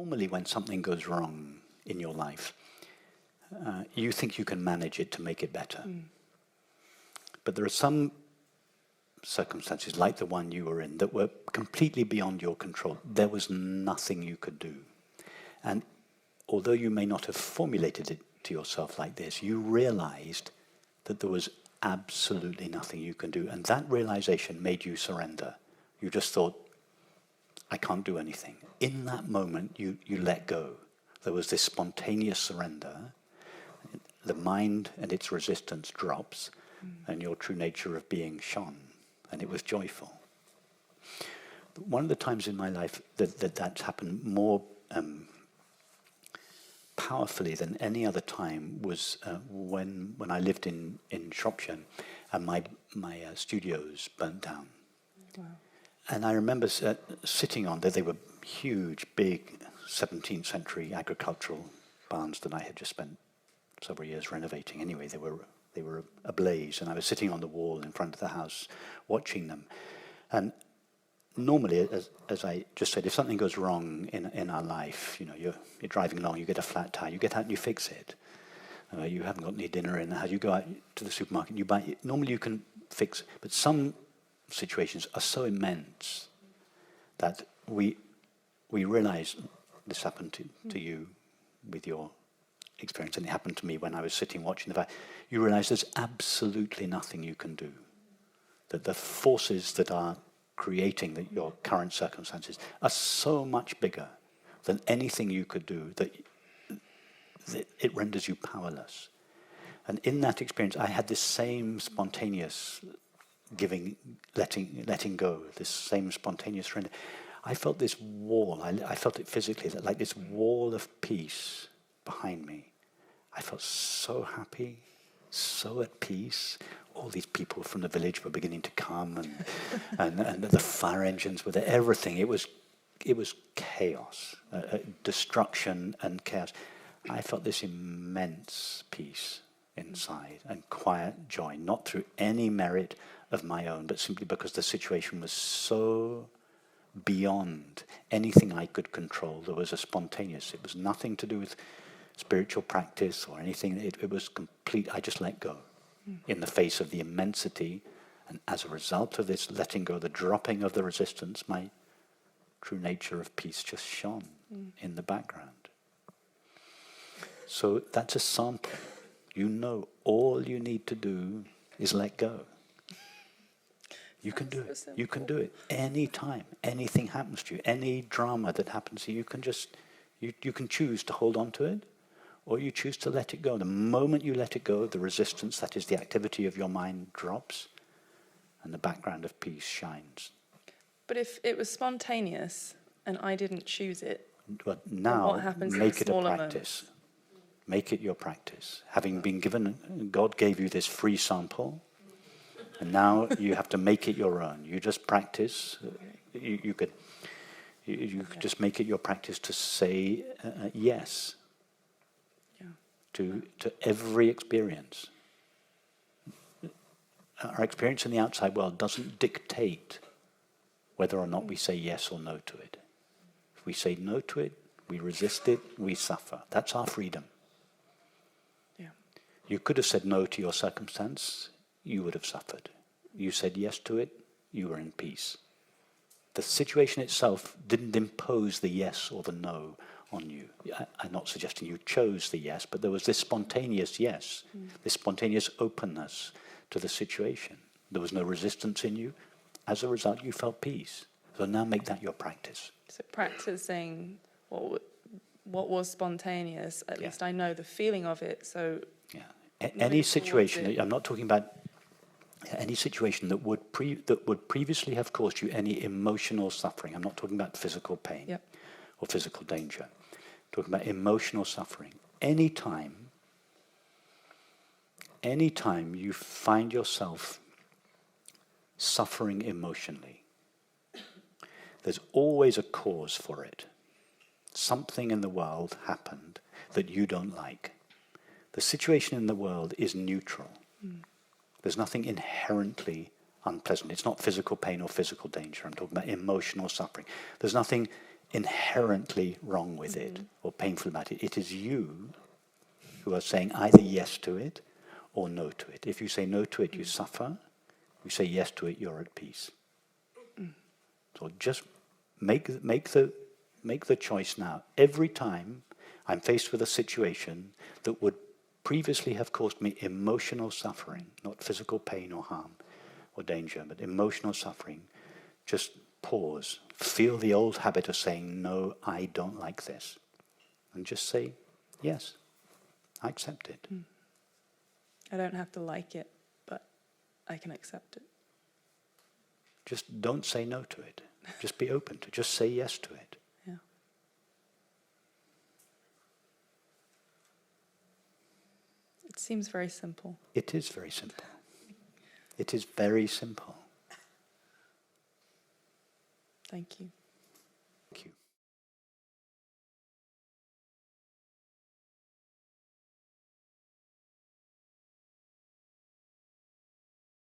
normally when something goes wrong in your life, you think you can manage it to make it better. But there are some circumstances, like the one you were in, that were completely beyond your control. There was nothing you could do. And although you may not have formulated it to yourself like this, you realized that there was absolutely nothing you can do. And that realization made you surrender. You just thought, I can't do anything. In that moment, you let go. There was this spontaneous surrender. The mind and its resistance drops, and your true nature of being shone, and it was joyful. One of the times in my life that's happened more powerfully than any other time was when I lived in Shropshire, and my studios burnt down. Wow. And I remember sitting on there. They were huge, big 17th century agricultural barns that I had just spent several years renovating. Anyway, they were ablaze, and I was sitting on the wall in front of the house watching them. And normally, as I just said, if something goes wrong in our life, you're driving along, you get a flat tire, you get out and you fix it. You haven't got any dinner in the house, you go out to the supermarket, you buy it. Normally you can fix it, but some situations are so immense that we realize this happened to you with your experience, and it happened to me when I was sitting watching the fire. You realize there's absolutely nothing you can do. That the forces that are creating your current circumstances are so much bigger than anything you could do that it renders you powerless. And in that experience, I had this same spontaneous giving, letting go, this same spontaneous surrender. I felt this wall, I felt it physically, like this wall of peace behind me. I felt so happy, so at peace. All these people from the village were beginning to come, and the fire engines were there. Everything. It was chaos, destruction and chaos. I felt this immense peace inside and quiet joy, not through any merit of my own, but simply because the situation was so beyond anything I could control. There was a spontaneous. It was nothing to do with spiritual practice or anything. It was complete. I just let go in the face of the immensity, and as a result of this letting go, the dropping of the resistance, my true nature of peace just shone in the background. So that's a sample. All you need to do is let go. You can do it. You can do it any time. Anything happens to you, any drama that happens to you, you can choose to hold on to it, or you choose to let it go. The moment you let it go, the resistance, that is the activity of your mind, drops, and the background of peace shines. But if it was spontaneous and I didn't choose it, well, now what happens make it a practice. Moments? Make it your practice. Having been given, God gave you this free sample, and now you have to make it your own. You just practice. You could just make it your practice to say yes to every experience. Our experience in the outside world doesn't dictate whether or not we say yes or no to it. If we say no to it, we resist it, we suffer. That's our freedom. Yeah. You could have said no to your circumstance, you would have suffered. You said yes to it, you were in peace. The situation itself didn't impose the yes or the no on you. I'm not suggesting you chose the yes, but there was this spontaneous yes, this spontaneous openness to the situation. There was no resistance in you. As a result, you felt peace. So now make that your practice. So practicing what was spontaneous, at least I know the feeling of it. So any situation, I'm not talking about any situation that would previously have caused you any emotional suffering. I'm not talking about physical pain or physical danger. I'm talking about emotional suffering. Anytime you find yourself suffering emotionally, there's always a cause for it. Something in the world happened that you don't like. The situation in the world is neutral. There's nothing inherently unpleasant. It's not physical pain or physical danger. I'm talking about emotional suffering. There's nothing inherently wrong with it or painful about it. It is you who are saying either yes to it or no to it. If you say no to it, you suffer. You say yes to it, you're at peace. So just make the choice now. Every time I'm faced with a situation that would previously have caused me emotional suffering, not physical pain or harm or danger, but emotional suffering, just pause. Feel the old habit of saying, no, I don't like this. And just say, yes, I accept it. I don't have to like it, but I can accept it. Just don't say no to it. Just be open to it. Just say yes to it. Yeah. It seems very simple. It is very simple. It is very simple. Thank you.